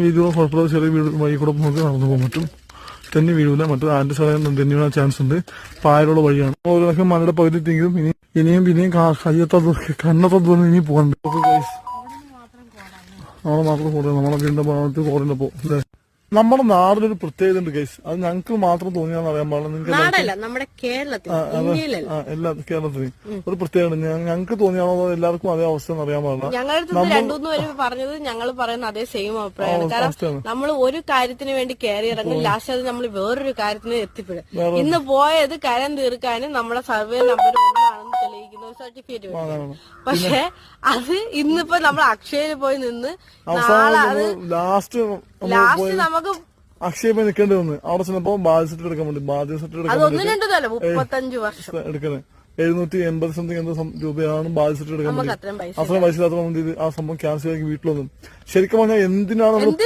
വീഴുക കുഴപ്പമില്ല, ചെറിയ വീട് വഴി കൂടെ നമുക്ക് നടന്നു പോകാൻ പറ്റും. തെന്നി വീഴൂല, മറ്റു ആൻറ്റി സാധനം തെന്നി വീഴാൻ ചാൻസ് ഉണ്ട്. പായലുള്ള വഴിയാണ്. ഒരു ലക്ഷം മലയുടെ പകുതി തിങ്ങും. ഇനിയും കണ്ണത്തത് ഇനി പോകണ്ട. നമ്മളെ മാത്രം കൂടുതൽ നമ്മളെ വീടിന്റെ ഭാഗത്ത് കോറിന്റെ പോ. നമ്മുടെ നാടിനൊരു പ്രത്യേകത ഉണ്ട് ഗൈസ്. അത് ഞങ്ങൾക്ക് മാത്രം തോന്നിയാന്ന് അറിയാൻ പാടില്ല. നിങ്ങൾക്ക് എല്ലാ കേരളത്തിനും ഒരു പ്രത്യേകത ഞങ്ങൾക്ക് തോന്നിയാണോ എല്ലാവർക്കും അതേ അവസ്ഥ അറിയാൻ പാടില്ല. ഞങ്ങളുടെ രണ്ടുമൂന്ന് പേര് പറഞ്ഞത് ഞങ്ങൾ പറയുന്ന അതേ സെയിം അഭിപ്രായമാണ്. കാരണം നമ്മൾ ഒരു കാര്യത്തിന് വേണ്ടി കയറി ഇറങ്ങും, ലാസ്റ്റ് അത് നമ്മൾ വേറൊരു കാര്യത്തിന് എത്തിപ്പെടും. ഇന്ന് പോയത് കരം തീർക്കാനും നമ്മുടെ സർവേ നമ്പർ ഒന്നാണെന്ന് തെളിയിക്കുന്ന ഒരു സർട്ടിഫിക്കറ്റ് വേണം. പക്ഷെ അത് ഇന്നിപ്പോ നമ്മൾ അക്ഷയയിൽ പോയി നിന്ന് നാളെ അത് ലാസ്റ്റ് നമുക്ക് അക്ഷയ പോയി നിൽക്കേണ്ടി വന്ന് അവിടെ ചെന്നപ്പോ ബാധ്യത സെറ്റ് എടുക്കാൻ വേണ്ടി ബാധ്യത സെറ്റ് എടുക്കാൻ 35 വർഷം എടുക്കണേ 780 സംതിങ് എന്തോ രൂപയാണ് ബാധ്യത സെറ്റ് എടുക്കാൻ വേണ്ടി. അത്രയും പൈസ ആ സംഭവം ക്യാൻസൽ ആക്കി വീട്ടിൽ വന്നു. ശരിക്കും പറഞ്ഞാൽ എന്തിനാണ് നമ്മൾ